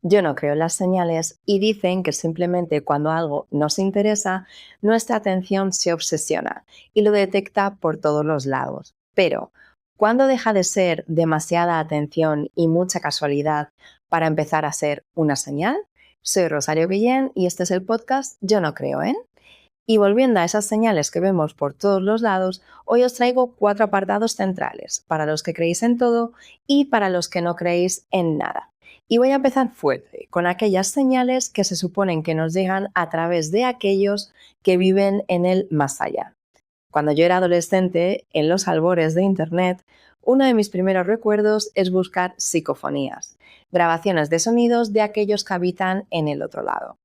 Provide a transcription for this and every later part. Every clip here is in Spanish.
Yo no creo en las señales y dicen que simplemente cuando algo nos interesa, nuestra atención se obsesiona y lo detecta por todos los lados. Pero, ¿cuándo deja de ser demasiada atención y mucha casualidad para empezar a ser una señal? Soy Rosario Guillén y este es el podcast Yo no creo en. Y volviendo a esas señales que vemos por todos los lados, hoy os traigo 4 apartados centrales, para los que creéis en todo y para los que no creéis en nada. Y voy a empezar fuerte, con aquellas señales que se suponen que nos llegan a través de aquellos que viven en el más allá. Cuando yo era adolescente, en los albores de Internet, uno de mis primeros recuerdos es buscar psicofonías, grabaciones de sonidos de aquellos que habitan en el otro lado.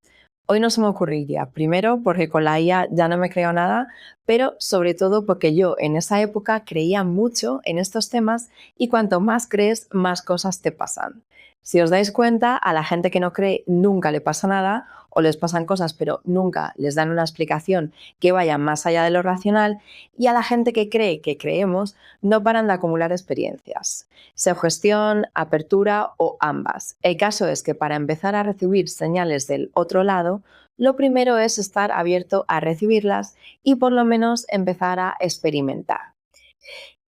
Hoy no se me ocurriría, primero porque con la IA ya no me creo nada, pero sobre todo porque yo en esa época creía mucho en estos temas y cuanto más crees, más cosas te pasan. Si os dais cuenta, a la gente que no cree nunca le pasa nada o les pasan cosas, pero nunca les dan una explicación que vaya más allá de lo racional, y a la gente que cree que creemos no paran de acumular experiencias. Sugestión, apertura o ambas. El caso es que para empezar a recibir señales del otro lado, lo primero es estar abierto a recibirlas y por lo menos empezar a experimentar.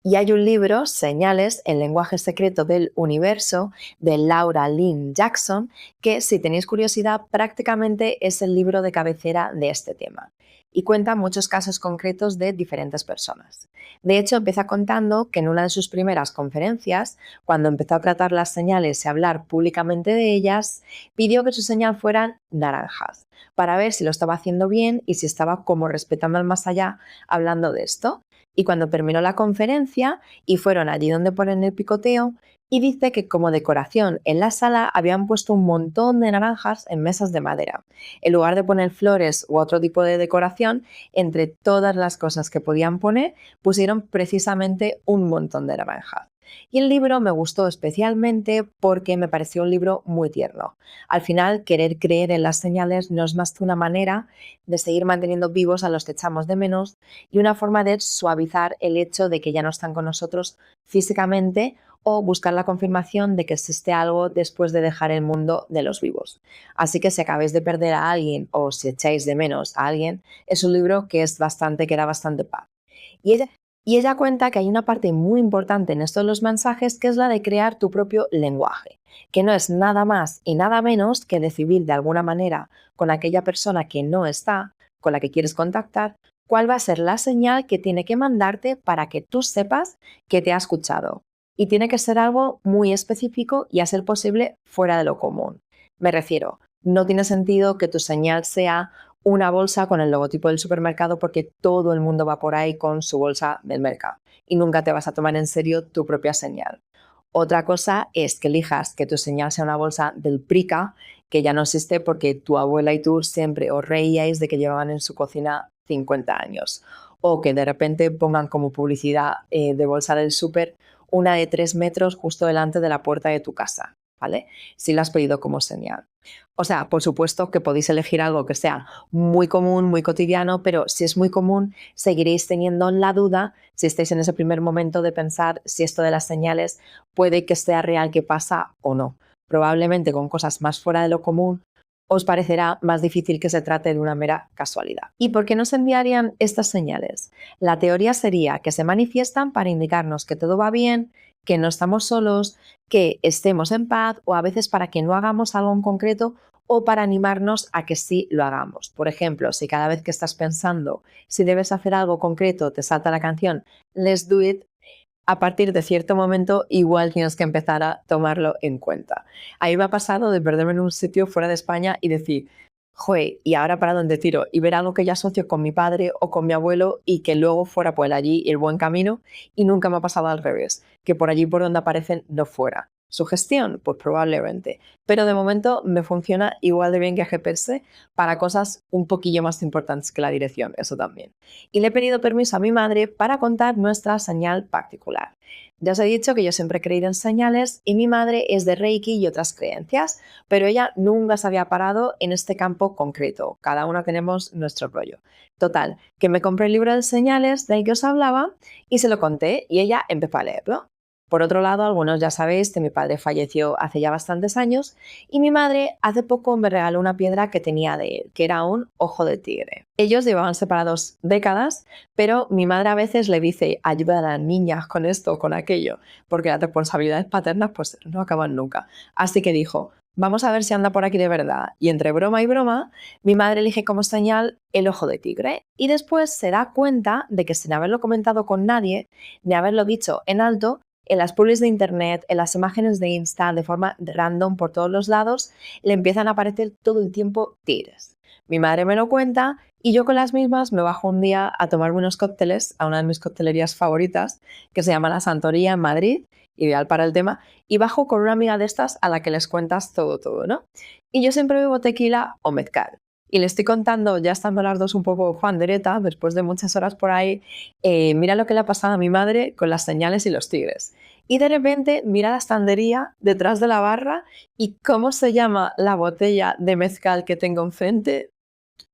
Y hay un libro, Señales, el lenguaje secreto del universo, de Laura Lynn Jackson, que si tenéis curiosidad prácticamente es el libro de cabecera de este tema. Y cuenta muchos casos concretos de diferentes personas. De hecho, empieza contando que en una de sus primeras conferencias, cuando empezó a tratar las señales y hablar públicamente de ellas, pidió que su señal fueran naranjas, para ver si lo estaba haciendo bien y si estaba como respetando al más allá hablando de esto. Y cuando terminó la conferencia y fueron allí donde ponen el picoteo, y dice que como decoración en la sala habían puesto un montón de naranjas en mesas de madera. En lugar de poner flores u otro tipo de decoración, entre todas las cosas que podían poner, pusieron precisamente un montón de naranjas. Y el libro me gustó especialmente porque me pareció un libro muy tierno. Al final, querer creer en las señales no es más que una manera de seguir manteniendo vivos a los que echamos de menos y una forma de suavizar el hecho de que ya no están con nosotros físicamente o buscar la confirmación de que existe algo después de dejar el mundo de los vivos. Así que si acabáis de perder a alguien o si echáis de menos a alguien, es un libro que da bastante paz. Y ella cuenta que hay una parte muy importante en estos los mensajes, que es la de crear tu propio lenguaje, que no es nada más y nada menos que decidir de alguna manera con aquella persona que no está, con la que quieres contactar, cuál va a ser la señal que tiene que mandarte para que tú sepas que te ha escuchado. Y tiene que ser algo muy específico y a ser posible fuera de lo común. Me refiero, no tiene sentido que tu señal sea una bolsa con el logotipo del supermercado porque todo el mundo va por ahí con su bolsa del mercado y nunca te vas a tomar en serio tu propia señal. Otra cosa es que elijas que tu señal sea una bolsa del Prica, que ya no existe porque tu abuela y tú siempre os reíais de que llevaban en su cocina 50 años. O que de repente pongan como publicidad de bolsa del súper una de 3 metros justo delante de la puerta de tu casa, ¿vale? Si la has pedido como señal. O sea, por supuesto que podéis elegir algo que sea muy común, muy cotidiano, pero si es muy común, seguiréis teniendo la duda si estáis en ese primer momento de pensar si esto de las señales puede que sea real que pasa o no. Probablemente con cosas más fuera de lo común os parecerá más difícil que se trate de una mera casualidad. ¿Y por qué nos enviarían estas señales? La teoría sería que se manifiestan para indicarnos que todo va bien, que no estamos solos, que estemos en paz o a veces para que no hagamos algo en concreto o para animarnos a que sí lo hagamos. Por ejemplo, si cada vez que estás pensando si debes hacer algo concreto te salta la canción Let's Do It, a partir de cierto momento igual tienes que empezar a tomarlo en cuenta. A mí me ha pasado de perderme en un sitio fuera de España y decir, joder, ¿y ahora para dónde tiro? Y ver algo que ya asocio con mi padre o con mi abuelo y que luego fuera por allí el buen camino, y nunca me ha pasado al revés, que por allí por donde aparecen no fuera. ¿Sugestión? Pues probablemente. Pero de momento me funciona igual de bien que GPS para cosas un poquillo más importantes que la dirección, eso también. Y le he pedido permiso a mi madre para contar nuestra señal particular. Ya os he dicho que yo siempre he creído en señales y mi madre es de Reiki y otras creencias, pero ella nunca se había parado en este campo concreto. Cada una tenemos nuestro rollo. Total, que me compré el libro de señales del que os hablaba y se lo conté y ella empezó a leerlo. Por otro lado, algunos ya sabéis que mi padre falleció hace ya bastantes años y mi madre hace poco me regaló una piedra que tenía de él, que era un ojo de tigre. Ellos llevaban separados décadas, pero mi madre a veces le dice ayuda a las niñas con esto o con aquello, porque las responsabilidades paternas pues no acaban nunca. Así que dijo, vamos a ver si anda por aquí de verdad. Y entre broma y broma, mi madre elige como señal el ojo de tigre y después se da cuenta de que sin haberlo comentado con nadie, ni haberlo dicho en alto, en las publis de internet, en las imágenes de Insta, de forma random por todos los lados, le empiezan a aparecer todo el tiempo tigres. Mi madre me lo cuenta y yo con las mismas me bajo un día a tomarme unos cócteles a una de mis coctelerías favoritas, que se llama La Santoría en Madrid, ideal para el tema, y bajo con una amiga de estas a la que les cuentas todo, ¿no? Y yo siempre bebo tequila o mezcal. Y le estoy contando, ya estando las dos un poco pandereta, después de muchas horas por ahí, mira lo que le ha pasado a mi madre con las señales y los tigres. Y de repente mira la estantería detrás de la barra y ¿cómo se llama la botella de mezcal que tengo enfrente?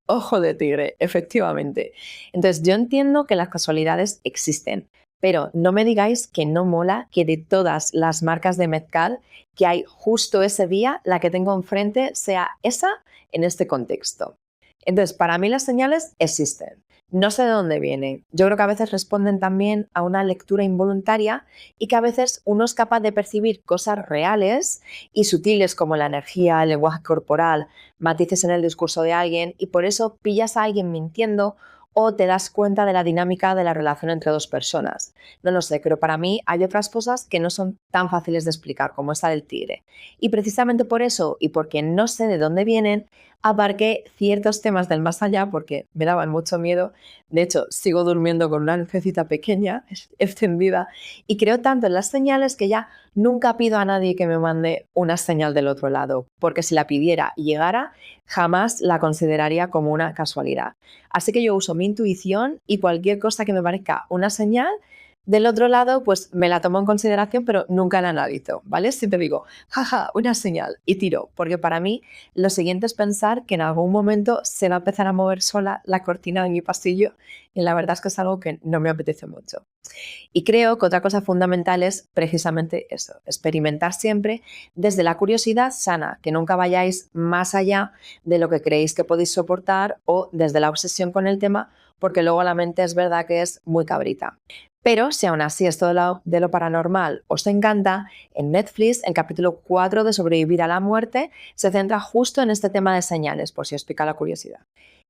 Ojo de tigre, efectivamente. Entonces yo entiendo que las casualidades existen, pero no me digáis que no mola que de todas las marcas de mezcal que hay justo ese día, la que tengo enfrente sea esa en este contexto. Entonces, para mí las señales existen. No sé de dónde vienen. Yo creo que a veces responden también a una lectura involuntaria y que a veces uno es capaz de percibir cosas reales y sutiles como la energía, el lenguaje corporal, matices en el discurso de alguien y por eso pillas a alguien mintiendo o te das cuenta de la dinámica de la relación entre dos personas. No lo sé, pero para mí hay otras cosas que no son tan fáciles de explicar como esta del tigre. Y precisamente por eso y porque no sé de dónde vienen, aparqué ciertos temas del más allá porque me daban mucho miedo. De hecho, sigo durmiendo con una lucecita pequeña, extendida, y creo tanto en las señales que ya nunca pido a nadie que me mande una señal del otro lado, porque si la pidiera y llegara, jamás la consideraría como una casualidad. Así que yo uso mi intuición y cualquier cosa que me parezca una señal, del otro lado, pues me la tomo en consideración, pero nunca la analizo, ¿vale? Siempre digo, jaja, una señal y tiro, porque para mí lo siguiente es pensar que en algún momento se va a empezar a mover sola la cortina de mi pasillo y la verdad es que es algo que no me apetece mucho. Y creo que otra cosa fundamental es precisamente eso, experimentar siempre desde la curiosidad sana, que nunca vayáis más allá de lo que creéis que podéis soportar o desde la obsesión con el tema, porque luego la mente es verdad que es muy cabrita. Pero si aún así esto de lo paranormal os encanta, en Netflix el capítulo 4 de Sobrevivir a la muerte se centra justo en este tema de señales, por si os pica la curiosidad.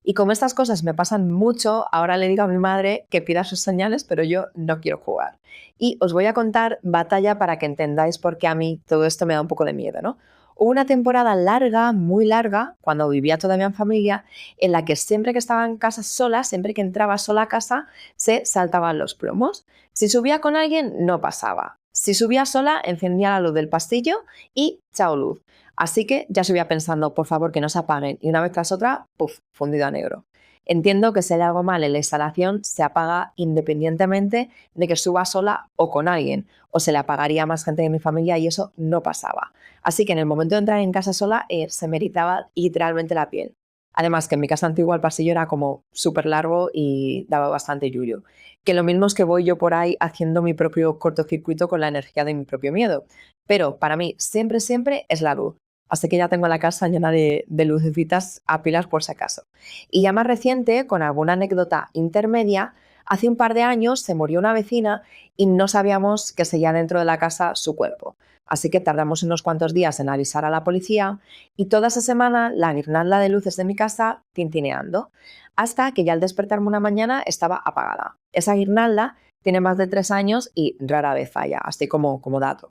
Y como estas cosas me pasan mucho, ahora le digo a mi madre que pida sus señales, pero yo no quiero jugar. Y os voy a contar batalla para que entendáis por qué a mí todo esto me da un poco de miedo, ¿no? Hubo una temporada larga, muy larga, cuando vivía todavía en familia, en la que siempre que estaba en casa sola, siempre que entraba sola a casa, se saltaban los plomos. Si subía con alguien, no pasaba. Si subía sola, encendía la luz del pasillo y chao luz. Así que ya subía pensando, por favor, que no se apaguen. Y una vez tras otra, ¡puf!, fundido a negro. Entiendo que si hay algo mal en la instalación, se apaga independientemente de que suba sola o con alguien. O se le apagaría a más gente de mi familia y eso no pasaba. Así que en el momento de entrar en casa sola, se me iritaba literalmente la piel. Además que en mi casa antigua el pasillo era como súper largo y daba bastante yuyu. Que lo mismo es que voy yo por ahí haciendo mi propio cortocircuito con la energía de mi propio miedo. Pero para mí siempre es la luz. Así que ya tengo la casa llena de lucecitas a pilas por si acaso. Y ya más reciente, con alguna anécdota intermedia, hace un par de años se murió una vecina y no sabíamos que seguía dentro de la casa su cuerpo. Así que tardamos unos cuantos días en avisar a la policía y toda esa semana la guirnalda de luces de mi casa tintineando, hasta que ya al despertarme una mañana estaba apagada. Esa guirnalda tiene más de 3 años y rara vez falla, así como dato.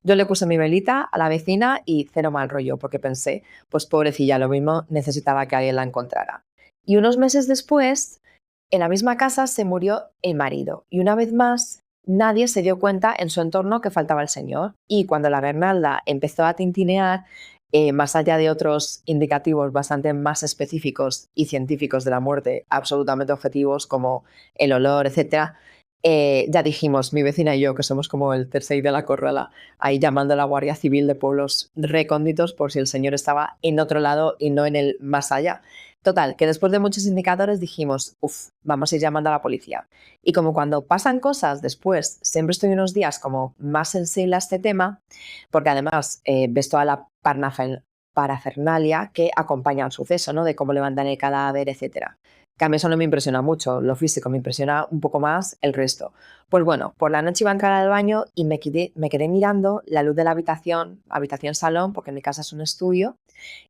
Yo le puse mi velita a la vecina y cero mal rollo, porque pensé, pues pobrecilla, lo mismo necesitaba que alguien la encontrara. Y unos meses después, en la misma casa se murió el marido. Y una vez más, nadie se dio cuenta en su entorno que faltaba el señor. Y cuando la guirnalda empezó a tintinear, más allá de otros indicativos bastante más específicos y científicos de la muerte, absolutamente objetivos como el olor, etc., ya dijimos, mi vecina y yo, que somos como el tercer de la corrala, ahí llamando a la Guardia Civil de pueblos recónditos por si el señor estaba en otro lado y no en el más allá. Total, que después de muchos indicadores dijimos, vamos a ir llamando a la policía. Y como cuando pasan cosas después, siempre estoy unos días como más sensible a este tema, porque además ves toda la parafernalia que acompaña al suceso, ¿no? De cómo levantan el cadáver, etcétera. Que a mí eso no me impresiona mucho, lo físico, me impresiona un poco más el resto. Pues bueno, por la noche iba a entrar al baño y me quedé mirando la luz de la habitación salón, porque en mi casa es un estudio,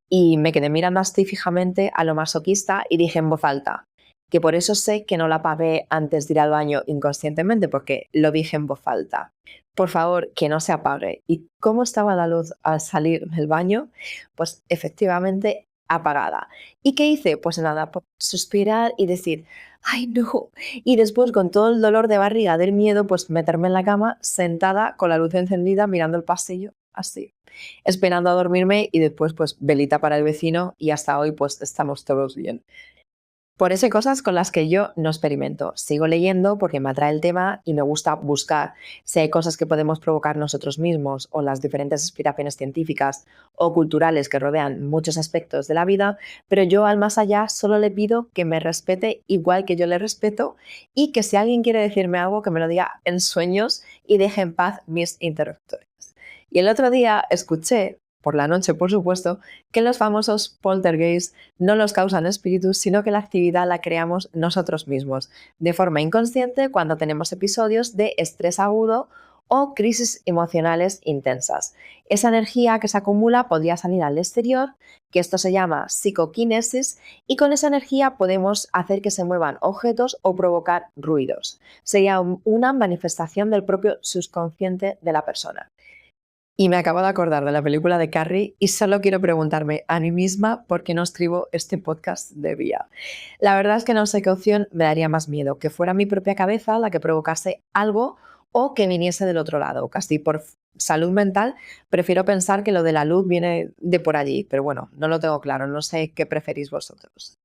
y me quedé mirando así fijamente a lo masoquista y dije en voz alta, que por eso sé que no la apagué antes de ir al baño inconscientemente, porque lo dije en voz alta. Por favor, que no se apague. ¿Y cómo estaba la luz al salir del baño? Pues efectivamente apagada. ¿Y qué hice? Pues nada, suspirar y decir, ¡ay no! Y después, con todo el dolor de barriga del miedo, pues meterme en la cama sentada con la luz encendida mirando el pasillo así, esperando a dormirme y después pues velita para el vecino y hasta hoy pues estamos todos bien. Por eso hay cosas con las que yo no experimento. Sigo leyendo porque me atrae el tema y me gusta buscar si hay cosas que podemos provocar nosotros mismos o las diferentes inspiraciones científicas o culturales que rodean muchos aspectos de la vida, pero yo al más allá solo le pido que me respete igual que yo le respeto y que si alguien quiere decirme algo que me lo diga en sueños y deje en paz mis interruptores. Y el otro día escuché, por la noche por supuesto, que los famosos poltergeists no los causan espíritus, sino que la actividad la creamos nosotros mismos, de forma inconsciente cuando tenemos episodios de estrés agudo o crisis emocionales intensas. Esa energía que se acumula podría salir al exterior, que esto se llama psicoquinesis, y con esa energía podemos hacer que se muevan objetos o provocar ruidos. Sería una manifestación del propio subconsciente de la persona. Y me acabo de acordar de la película de Carrie y solo quiero preguntarme a mí misma por qué no escribo este podcast de vía. La verdad es que no sé qué opción me daría más miedo, que fuera mi propia cabeza la que provocase algo o que viniese del otro lado. Casi por salud mental prefiero pensar que lo de la luz viene de por allí, pero bueno, no lo tengo claro, no sé qué preferís vosotros.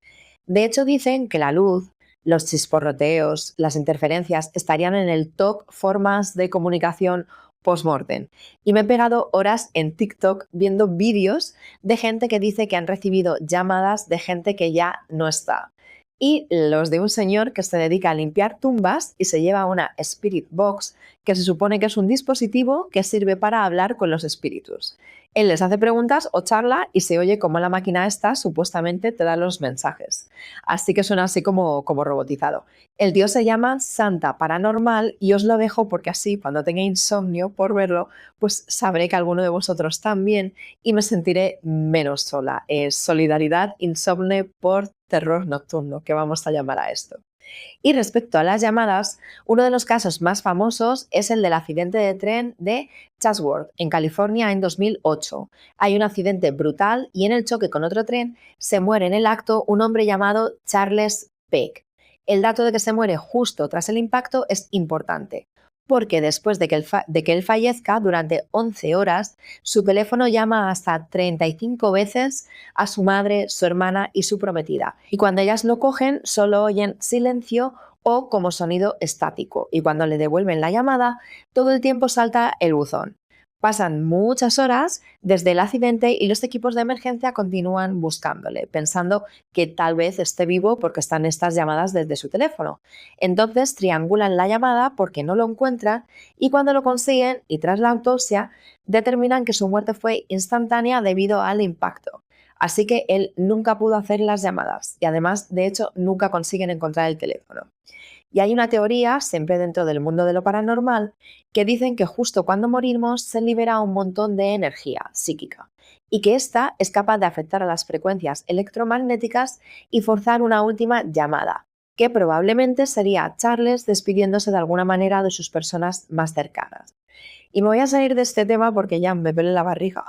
De hecho dicen que la luz, los chisporroteos, las interferencias estarían en el top formas de comunicación post-mortem. Y me he pegado horas en TikTok viendo vídeos de gente que dice que han recibido llamadas de gente que ya no está. Y los de un señor que se dedica a limpiar tumbas y se lleva una Spirit Box, que se supone que es un dispositivo que sirve para hablar con los espíritus. Él les hace preguntas o charla y se oye cómo la máquina esta supuestamente te da los mensajes. Así que suena así como robotizado. El tío se llama Santa Paranormal y os lo dejo porque así cuando tenga insomnio por verlo, pues sabré que alguno de vosotros también y me sentiré menos sola. Es solidaridad insomne por terror nocturno, que vamos a llamar a esto. Y respecto a las llamadas, uno de los casos más famosos es el del accidente de tren de Chatsworth, en California, en 2008. Hay un accidente brutal y en el choque con otro tren se muere en el acto un hombre llamado Charles Peck. El dato de que se muere justo tras el impacto es importante, porque después de que él fallezca durante 11 horas, su teléfono llama hasta 35 veces a su madre, su hermana y su prometida. Y cuando ellas lo cogen, solo oyen silencio o como sonido estático. Y cuando le devuelven la llamada, todo el tiempo salta el buzón. Pasan muchas horas desde el accidente y los equipos de emergencia continúan buscándole, pensando que tal vez esté vivo porque están estas llamadas desde su teléfono. Entonces triangulan la llamada porque no lo encuentran y cuando lo consiguen y tras la autopsia determinan que su muerte fue instantánea debido al impacto. Así que él nunca pudo hacer las llamadas y además, de hecho, nunca consiguen encontrar el teléfono. Y hay una teoría, siempre dentro del mundo de lo paranormal, que dicen que justo cuando morimos se libera un montón de energía psíquica y que ésta es capaz de afectar a las frecuencias electromagnéticas y forzar una última llamada, que probablemente sería Charles despidiéndose de alguna manera de sus personas más cercanas. Y me voy a salir de este tema porque ya me duele la barriga.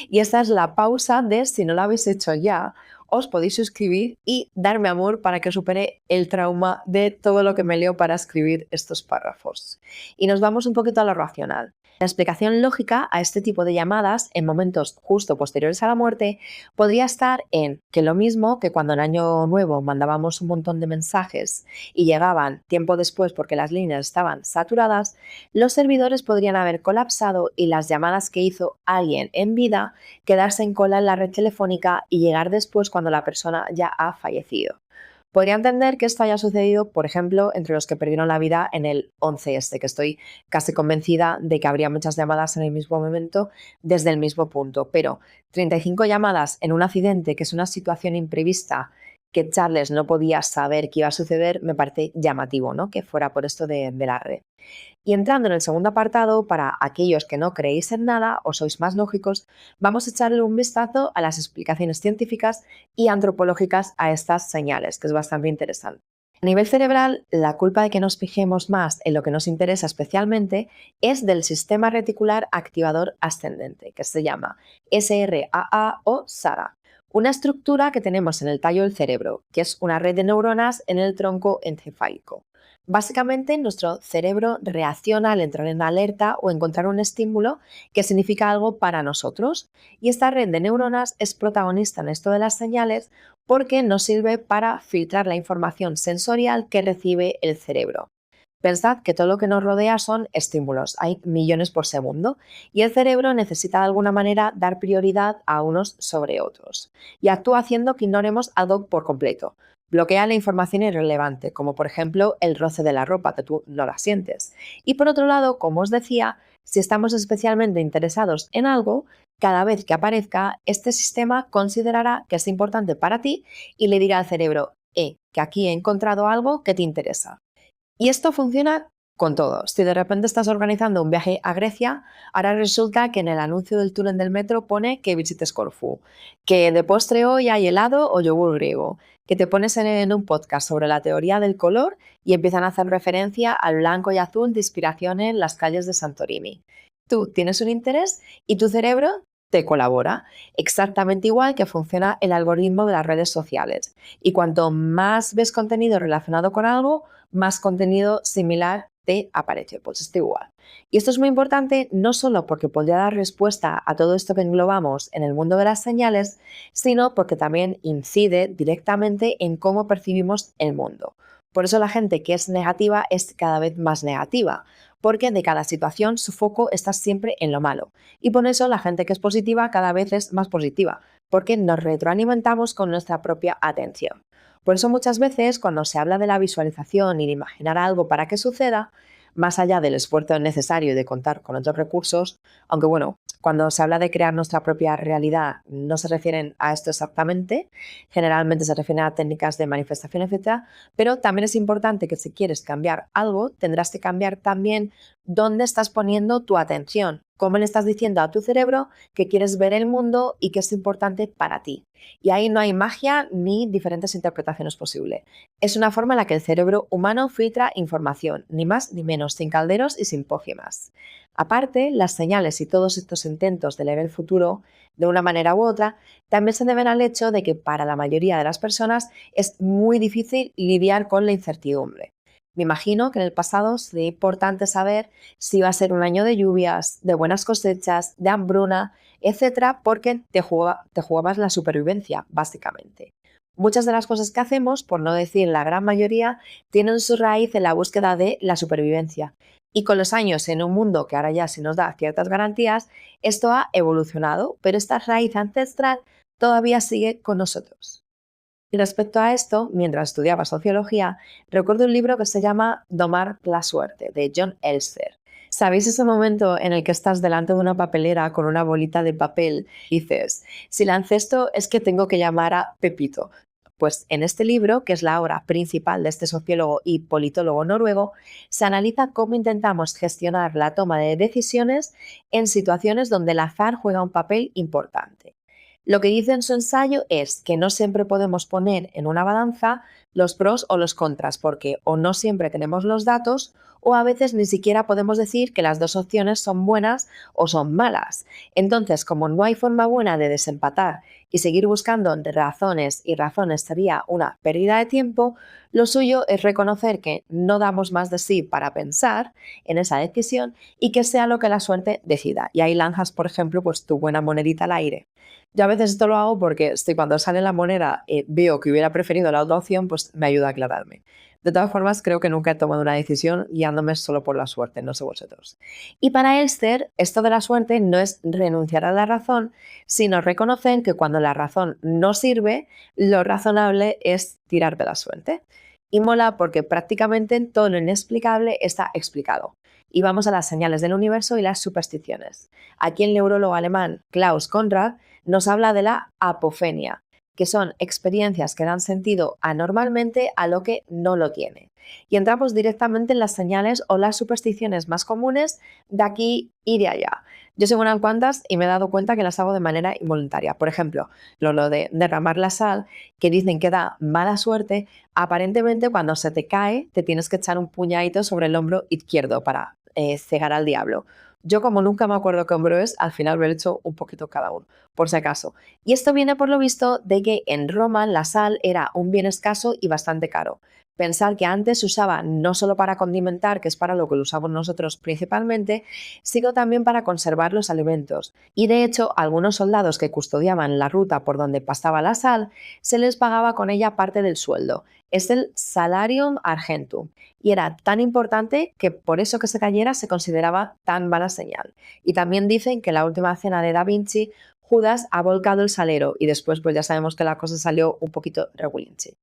Y esta es la pausa de, si no lo habéis hecho ya, os podéis suscribir y darme amor para que supere el trauma de todo lo que me leo para escribir estos párrafos. Y nos vamos un poquito a lo racional. La explicación lógica a este tipo de llamadas en momentos justo posteriores a la muerte podría estar en que lo mismo que cuando en Año Nuevo mandábamos un montón de mensajes y llegaban tiempo después porque las líneas estaban saturadas, los servidores podrían haber colapsado y las llamadas que hizo alguien en vida quedarse en cola en la red telefónica y llegar después cuando la persona ya ha fallecido. Podría entender que esto haya sucedido, por ejemplo, entre los que perdieron la vida en el 11S, que estoy casi convencida de que habría muchas llamadas en el mismo momento desde el mismo punto. Pero 35 llamadas en un accidente, que es una situación imprevista que Charles no podía saber que iba a suceder, me parece llamativo, ¿no? Que fuera por esto de la red. Y entrando en el segundo apartado, para aquellos que no creéis en nada o sois más lógicos, vamos a echarle un vistazo a las explicaciones científicas y antropológicas a estas señales, que es bastante interesante. A nivel cerebral, la culpa de que nos fijemos más en lo que nos interesa especialmente es del sistema reticular activador ascendente, que se llama SRAA o SARA, una estructura que tenemos en el tallo del cerebro, que es una red de neuronas en el tronco encefálico. Básicamente, nuestro cerebro reacciona al entrar en alerta o encontrar un estímulo que significa algo para nosotros. Y esta red de neuronas es protagonista en esto de las señales porque nos sirve para filtrar la información sensorial que recibe el cerebro. Pensad que todo lo que nos rodea son estímulos, hay millones por segundo, y el cerebro necesita de alguna manera dar prioridad a unos sobre otros, y actúa haciendo que ignoremos algo por completo. Bloquea la información irrelevante, como por ejemplo el roce de la ropa, que tú no la sientes. Y por otro lado, como os decía, si estamos especialmente interesados en algo, cada vez que aparezca, este sistema considerará que es importante para ti y le dirá al cerebro, que aquí he encontrado algo que te interesa. Y esto funciona con todo. Si de repente estás organizando un viaje a Grecia, ahora resulta que en el anuncio del túnel del metro pone que visites Corfú, que de postre hoy hay helado o yogur griego, que te pones en un podcast sobre la teoría del color y empiezan a hacer referencia al blanco y azul de inspiración en las calles de Santorini. Tú tienes un interés y tu cerebro te colabora, exactamente igual que funciona el algoritmo de las redes sociales. Y cuanto más ves contenido relacionado con algo, más contenido similar te aparece, pues está igual. Y esto es muy importante no solo porque podría dar respuesta a todo esto que englobamos en el mundo de las señales, sino porque también incide directamente en cómo percibimos el mundo. Por eso la gente que es negativa es cada vez más negativa, porque de cada situación su foco está siempre en lo malo. Y por eso la gente que es positiva cada vez es más positiva, porque nos retroalimentamos con nuestra propia atención. Por eso muchas veces cuando se habla de la visualización y de imaginar algo para que suceda, más allá del esfuerzo necesario de contar con otros recursos, aunque bueno, cuando se habla de crear nuestra propia realidad no se refieren a esto exactamente, generalmente se refieren a técnicas de manifestación, etcétera, pero también es importante que si quieres cambiar algo, tendrás que cambiar también dónde estás poniendo tu atención, cómo le estás diciendo a tu cerebro que quieres ver el mundo y que es importante para ti. Y ahí no hay magia ni diferentes interpretaciones posibles. Es una forma en la que el cerebro humano filtra información, ni más ni menos, sin calderos y sin pócimas. Aparte, las señales y todos estos intentos de leer el futuro de una manera u otra también se deben al hecho de que para la mayoría de las personas es muy difícil lidiar con la incertidumbre. Me imagino que en el pasado sería importante saber si iba a ser un año de lluvias, de buenas cosechas, de hambruna, etcétera, porque te jugabas la supervivencia, básicamente. Muchas de las cosas que hacemos, por no decir la gran mayoría, tienen su raíz en la búsqueda de la supervivencia. Y con los años, en un mundo que ahora ya se nos da ciertas garantías, esto ha evolucionado, pero esta raíz ancestral todavía sigue con nosotros. Y respecto a esto, mientras estudiaba sociología, recuerdo un libro que se llama Domar la suerte, de John Elster. ¿Sabéis ese momento en el que estás delante de una papelera con una bolita de papel y dices, si lance esto es que tengo que llamar a Pepito? Pues en este libro, que es la obra principal de este sociólogo y politólogo noruego, se analiza cómo intentamos gestionar la toma de decisiones en situaciones donde el azar juega un papel importante. Lo que dice en su ensayo es que no siempre podemos poner en una balanza los pros o los contras, porque o no siempre tenemos los datos o a veces ni siquiera podemos decir que las dos opciones son buenas o son malas. Entonces, como no hay forma buena de desempatar y seguir buscando razones y razones sería una pérdida de tiempo, lo suyo es reconocer que no damos más de sí para pensar en esa decisión y que sea lo que la suerte decida. Y ahí lanzas, por ejemplo, pues tu buena monedita al aire. Yo a veces esto lo hago porque cuando sale la moneda veo que hubiera preferido la otra opción, pues me ayuda a aclararme. De todas formas, creo que nunca he tomado una decisión guiándome solo por la suerte, no sé vosotros. Y para Esther, esto de la suerte no es renunciar a la razón, sino reconocer que cuando la razón no sirve, lo razonable es tirar de la suerte. Y mola porque prácticamente todo lo inexplicable está explicado. Y vamos a las señales del universo y las supersticiones. Aquí el neurólogo alemán Klaus Konrad nos habla de la apofenia, que son experiencias que dan sentido anormalmente a lo que no lo tiene. Y entramos directamente en las señales o las supersticiones más comunes de aquí y de allá. Yo sé unas cuantas y me he dado cuenta que las hago de manera involuntaria. Por ejemplo, lo de derramar la sal, que dicen que da mala suerte, aparentemente cuando se te cae te tienes que echar un puñadito sobre el hombro izquierdo para cegar al diablo. Yo como nunca me acuerdo qué hombro es, al final me he hecho un poquito cada uno, por si acaso. Y esto viene por lo visto de que en Roma la sal era un bien escaso y bastante caro. Pensar que antes se usaba no solo para condimentar, que es para lo que lo usamos nosotros principalmente, sino también para conservar los alimentos. Y de hecho, algunos soldados que custodiaban la ruta por donde pasaba la sal, se les pagaba con ella parte del sueldo. Es el salarium argentum. Y era tan importante que por eso que se cayera se consideraba tan mala señal. Y también dicen que en la última cena de Da Vinci, Judas ha volcado el salero y después pues ya sabemos que la cosa salió un poquito regulinchi.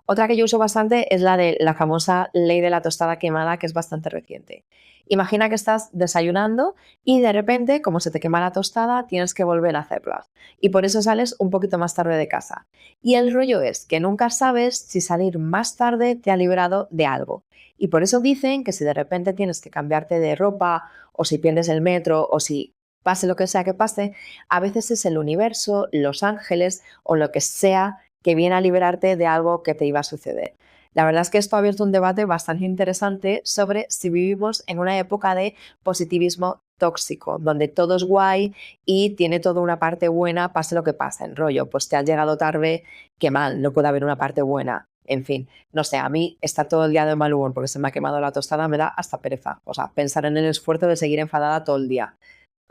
Otra que yo uso bastante es la de la famosa ley de la tostada quemada, que es bastante reciente. Imagina que estás desayunando y de repente, como se te quema la tostada, tienes que volver a hacerla. Y por eso sales un poquito más tarde de casa. Y el rollo es que nunca sabes si salir más tarde te ha librado de algo. Y por eso dicen que si de repente tienes que cambiarte de ropa o si pierdes el metro o si pase lo que sea que pase, a veces es el universo, los ángeles o lo que sea que viene a liberarte de algo que te iba a suceder. La verdad es que esto ha abierto un debate bastante interesante sobre si vivimos en una época de positivismo tóxico, donde todo es guay y tiene toda una parte buena, pase lo que pase, en rollo, pues te has llegado tarde, qué mal, no puede haber una parte buena. En fin, no sé, a mí estar todo el día de mal humor porque se me ha quemado la tostada me da hasta pereza. O sea, pensar en el esfuerzo de seguir enfadada todo el día.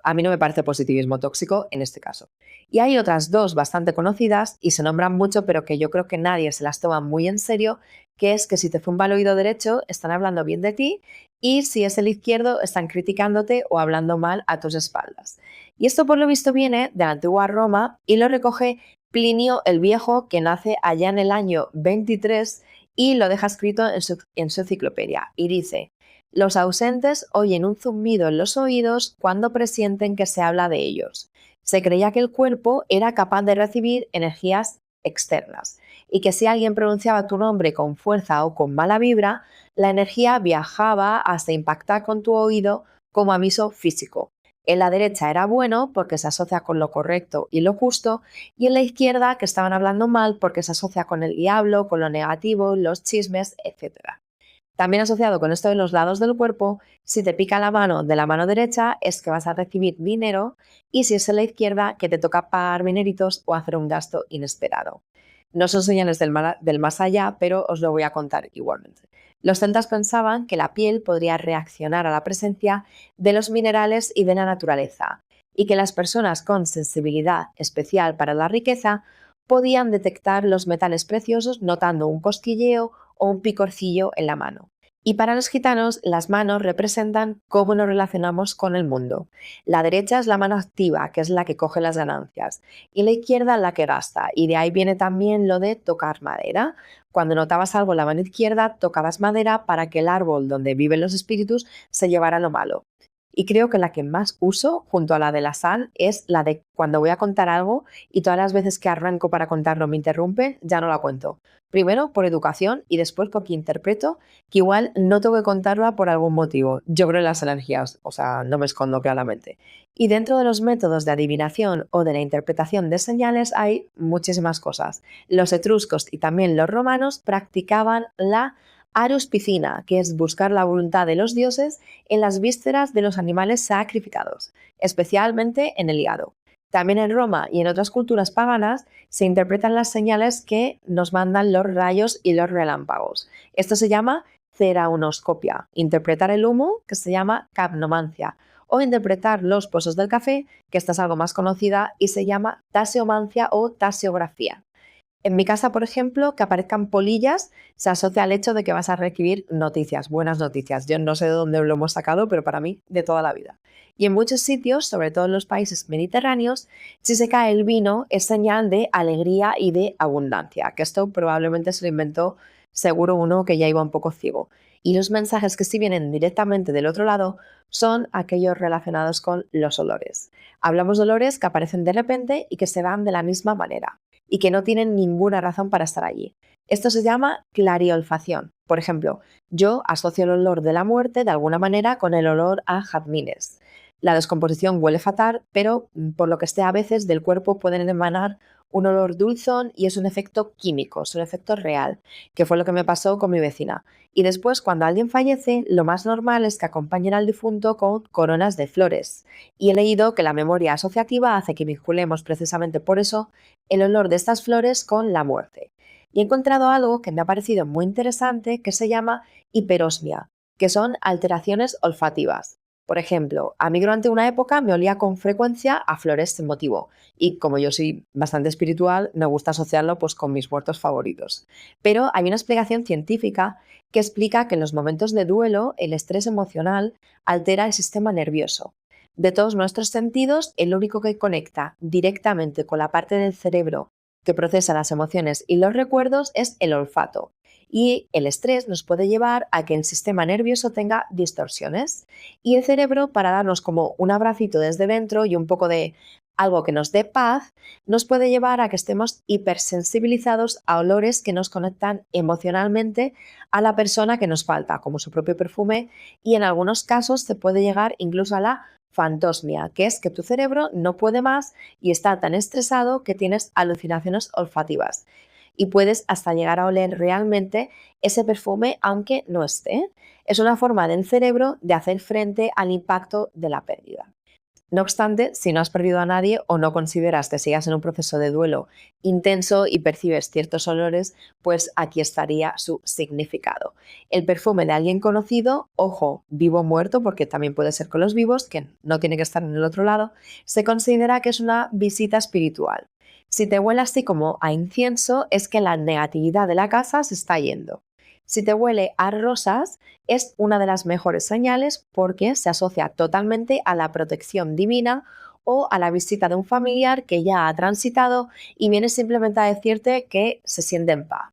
A mí no me parece positivismo tóxico en este caso. Y hay otras dos bastante conocidas y se nombran mucho, pero que yo creo que nadie se las toma muy en serio, que es que si te zumba el oído derecho, están hablando bien de ti y si es el izquierdo, están criticándote o hablando mal a tus espaldas. Y esto por lo visto viene de la antigua Roma y lo recoge Plinio el Viejo, que nace allá en el año 23 y lo deja escrito en su enciclopedia. Y dice: los ausentes oyen un zumbido en los oídos cuando presienten que se habla de ellos. Se creía que el cuerpo era capaz de recibir energías externas y que si alguien pronunciaba tu nombre con fuerza o con mala vibra, la energía viajaba hasta impactar con tu oído como aviso físico. En la derecha era bueno porque se asocia con lo correcto y lo justo, y en la izquierda que estaban hablando mal porque se asocia con el diablo, con lo negativo, los chismes, etc. También asociado con esto de los lados del cuerpo, si te pica la mano de la mano derecha es que vas a recibir dinero y si es en la izquierda que te toca pagar mineritos o hacer un gasto inesperado. No son señales del más allá, pero os lo voy a contar igualmente. Los celtas pensaban que la piel podría reaccionar a la presencia de los minerales y de la naturaleza, y que las personas con sensibilidad especial para la riqueza podían detectar los metales preciosos notando un cosquilleo o un picorcillo en la mano. Y para los gitanos, las manos representan cómo nos relacionamos con el mundo. La derecha es la mano activa, que es la que coge las ganancias, y la izquierda la que gasta. Y de ahí viene también lo de tocar madera. Cuando notabas algo en la mano izquierda, tocabas madera para que el árbol donde viven los espíritus se llevara lo malo. y creo que la que más uso junto a la de la sal es la de cuando voy a contar algo y todas las veces que arranco para contarlo me interrumpe, ya no la cuento. Primero por educación y después porque interpreto que igual no tengo que contarla por algún motivo. Yo creo en las energías, o sea, no me escondo claramente. Y dentro de los métodos de adivinación o de la interpretación de señales hay muchísimas cosas. Los etruscos y también los romanos practicaban la aruspicina, que es buscar la voluntad de los dioses en las vísceras de los animales sacrificados, especialmente en el hígado. También en Roma y en otras culturas paganas se interpretan las señales que nos mandan los rayos y los relámpagos. Esto se llama ceraunoscopia, interpretar el humo, que se llama capnomancia, o interpretar los pozos del café, que esta es algo más conocida y se llama taseomancia o taseografía. En mi casa, por ejemplo, que aparezcan polillas se asocia al hecho de que vas a recibir noticias, buenas noticias. Yo no sé de dónde lo hemos sacado, pero para mí de toda la vida. Y en muchos sitios, sobre todo en los países mediterráneos, si se cae el vino es señal de alegría y de abundancia, que esto probablemente se lo inventó seguro uno que ya iba un poco ciego. Y los mensajes que sí vienen directamente del otro lado son aquellos relacionados con los olores. Hablamos de olores que aparecen de repente y que se van de la misma manera y que no tienen ninguna razón para estar allí. Esto se llama clariolfacción. Por ejemplo, yo asocio el olor de la muerte de alguna manera con el olor a jazmines. La descomposición huele fatal, pero por lo que esté a veces del cuerpo pueden emanar un olor dulzón y es un efecto químico, es un efecto real, que fue lo que me pasó con mi vecina. Y después, cuando alguien fallece, lo más normal es que acompañen al difunto con coronas de flores. Y he leído que la memoria asociativa hace que vinculemos precisamente por eso el olor de estas flores con la muerte. Y he encontrado algo que me ha parecido muy interesante que se llama hiperosmia, que son alteraciones olfativas. Por ejemplo, a mí durante una época me olía con frecuencia a flores sin motivo y como yo soy bastante espiritual, me gusta asociarlo pues con mis muertos favoritos. Pero hay una explicación científica que explica que en los momentos de duelo el estrés emocional altera el sistema nervioso. De todos nuestros sentidos, el único que conecta directamente con la parte del cerebro que procesa las emociones y los recuerdos es el olfato. Y el estrés nos puede llevar a que el sistema nervioso tenga distorsiones. Y el cerebro, para darnos como un abracito desde dentro y un poco de algo que nos dé paz, nos puede llevar a que estemos hipersensibilizados a olores que nos conectan emocionalmente a la persona que nos falta, como su propio perfume, y en algunos casos se puede llegar incluso a la fantosmia, que es que tu cerebro no puede más y está tan estresado que tienes alucinaciones olfativas y puedes hasta llegar a oler realmente ese perfume aunque no esté. Es una forma del cerebro de hacer frente al impacto de la pérdida. No obstante, si no has perdido a nadie o no consideras que sigas en un proceso de duelo intenso y percibes ciertos olores, pues aquí estaría su significado. El perfume de alguien conocido, ojo, vivo o muerto, porque también puede ser con los vivos, que no tiene que estar en el otro lado, se considera que es una visita espiritual. Si te huele así como a incienso, es que la negatividad de la casa se está yendo. Si te huele a rosas, es una de las mejores señales porque se asocia totalmente a la protección divina o a la visita de un familiar que ya ha transitado y viene simplemente a decirte que se siente en paz.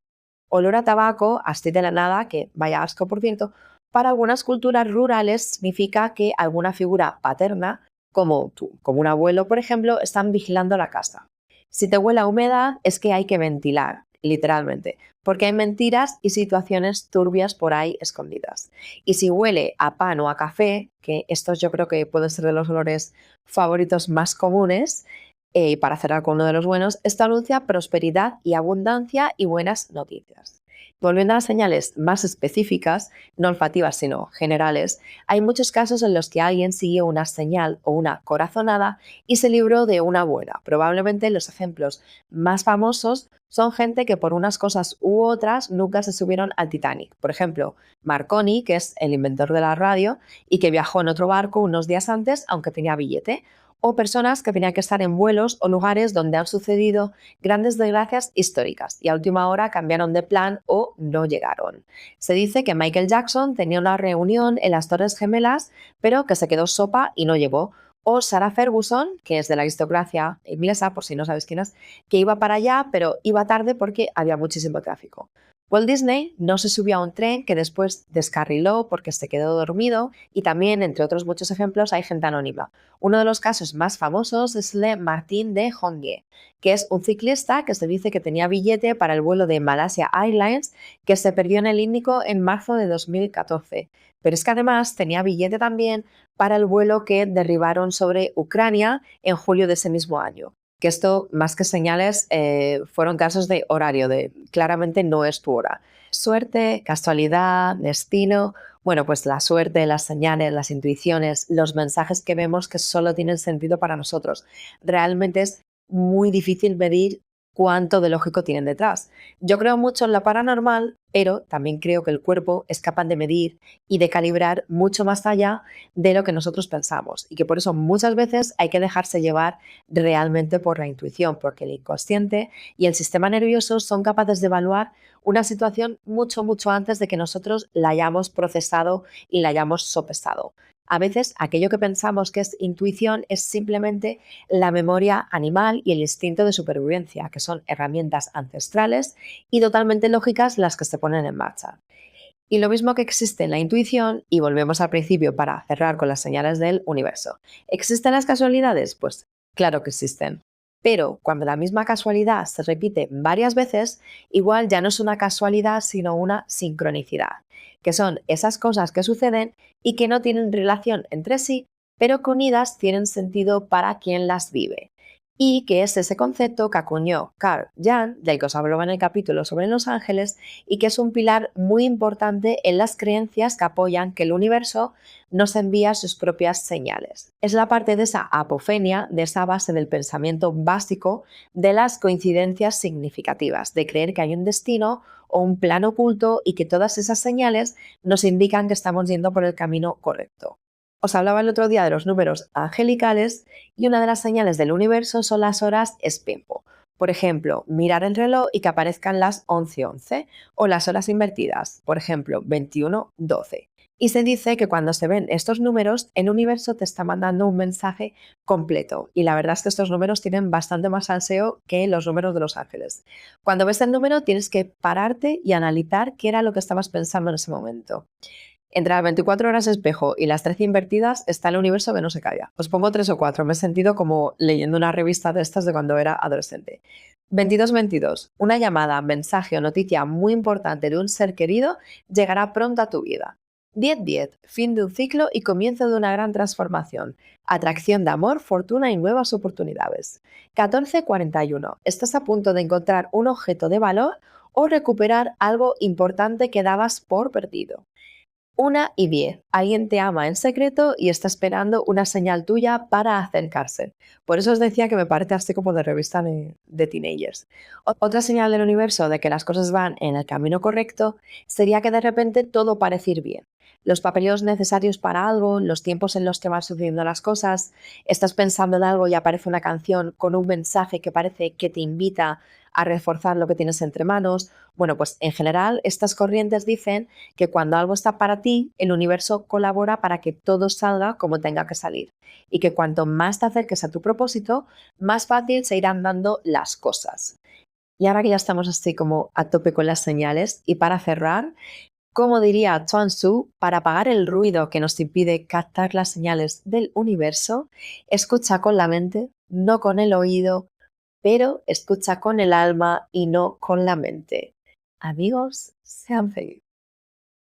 Olor a tabaco, así de la nada, que vaya asco por cierto, para algunas culturas rurales significa que alguna figura paterna, como tú, como un abuelo por ejemplo, están vigilando la casa. Si te huele a humedad es que hay que ventilar, literalmente, porque hay mentiras y situaciones turbias por ahí escondidas. Y si huele a pan o a café, que estos yo creo que pueden ser de los olores favoritos más comunes, y para cerrar con uno de los buenos, esto anuncia prosperidad y abundancia y buenas noticias. Volviendo a las señales más específicas, no olfativas sino generales, hay muchos casos en los que alguien siguió una señal o una corazonada y se libró de una buena. Probablemente los ejemplos más famosos son gente que por unas cosas u otras nunca se subieron al Titanic. Por ejemplo, Marconi, que es el inventor de la radio y que viajó en otro barco unos días antes aunque tenía billete, o personas que tenían que estar en vuelos o lugares donde han sucedido grandes desgracias históricas y a última hora cambiaron de plan o no llegaron. Se dice que Michael Jackson tenía una reunión en las Torres Gemelas, pero que se quedó sopa y no llegó. O Sarah Ferguson, que es de la aristocracia inglesa, por si no sabes quién es, que iba para allá, pero iba tarde porque había muchísimo tráfico. Walt Disney no se subió a un tren que después descarriló porque se quedó dormido y también, entre otros muchos ejemplos, hay gente anónima. Uno de los casos más famosos es el de Martín de Hongue, que es un ciclista que se dice que tenía billete para el vuelo de Malaysia Airlines que se perdió en el Índico en marzo de 2014. Pero es que además tenía billete también para el vuelo que derribaron sobre Ucrania en julio de ese mismo año. Que esto, más que señales, fueron casos de horario, de claramente no es tu hora. Suerte, casualidad, destino. Bueno, pues la suerte, las señales, las intuiciones, los mensajes que vemos que solo tienen sentido para nosotros. Realmente es muy difícil medir cuánto de lógico tienen detrás. Yo creo mucho en lo paranormal, pero también creo que el cuerpo es capaz de medir y de calibrar mucho más allá de lo que nosotros pensamos y que por eso muchas veces hay que dejarse llevar realmente por la intuición, porque el inconsciente y el sistema nervioso son capaces de evaluar una situación mucho, mucho antes de que nosotros la hayamos procesado y la hayamos sopesado. A veces aquello que pensamos que es intuición es simplemente la memoria animal y el instinto de supervivencia, que son herramientas ancestrales y totalmente lógicas las que se ponen en marcha. Y lo mismo que existe en la intuición, y volvemos al principio para cerrar con las señales del universo. ¿Existen las casualidades? Pues claro que existen. Pero cuando la misma casualidad se repite varias veces, igual ya no es una casualidad, sino una sincronicidad, que son esas cosas que suceden y que no tienen relación entre sí, pero que unidas tienen sentido para quien las vive. Y que es ese concepto que acuñó Carl Jung, del que os hablaba en el capítulo sobre los ángeles, y que es un pilar muy importante en las creencias que apoyan que el universo nos envía sus propias señales. Es la parte de esa apofenia, de esa base del pensamiento básico de las coincidencias significativas, de creer que hay un destino o un plan oculto y que todas esas señales nos indican que estamos yendo por el camino correcto. Os hablaba el otro día de los números angelicales y una de las señales del universo son las horas espejo. Por ejemplo, mirar el reloj y que aparezcan las 11:11 o las horas invertidas, por ejemplo, 21:12. Y se dice que cuando se ven estos números, el universo te está mandando un mensaje completo. Y la verdad es que estos números tienen bastante más salseo que los números de los ángeles. Cuando ves el número, tienes que pararte y analizar qué era lo que estabas pensando en ese momento. Entre las 24 horas espejo y las 13 invertidas está el universo que no se calla. Os pongo 3 o 4, me he sentido como leyendo una revista de estas de cuando era adolescente. 22:22. Una llamada, mensaje o noticia muy importante de un ser querido llegará pronto a tu vida. 10:10. Fin de un ciclo y comienzo de una gran transformación. Atracción de amor, fortuna y nuevas oportunidades. 14:41. Estás a punto de encontrar un objeto de valor o recuperar algo importante que dabas por perdido. 1:10. Alguien te ama en secreto y está esperando una señal tuya para acercarse. Por eso os decía que me parece así como de revista de teenagers. Otra señal del universo de que las cosas van en el camino correcto sería que de repente todo parece ir bien. Los papeleos necesarios para algo, los tiempos en los que van sucediendo las cosas, estás pensando en algo y aparece una canción con un mensaje que parece que te invita a reforzar lo que tienes entre manos. Bueno, pues en general estas corrientes dicen que cuando algo está para ti, el universo colabora para que todo salga como tenga que salir. Y que cuanto más te acerques a tu propósito, más fácil se irán dando las cosas. Y ahora que ya estamos así como a tope con las señales, y para cerrar, como diría Chuang Tzu, para apagar el ruido que nos impide captar las señales del universo, escucha con la mente, no con el oído, pero escucha con el alma y no con la mente. Amigos, sean felices.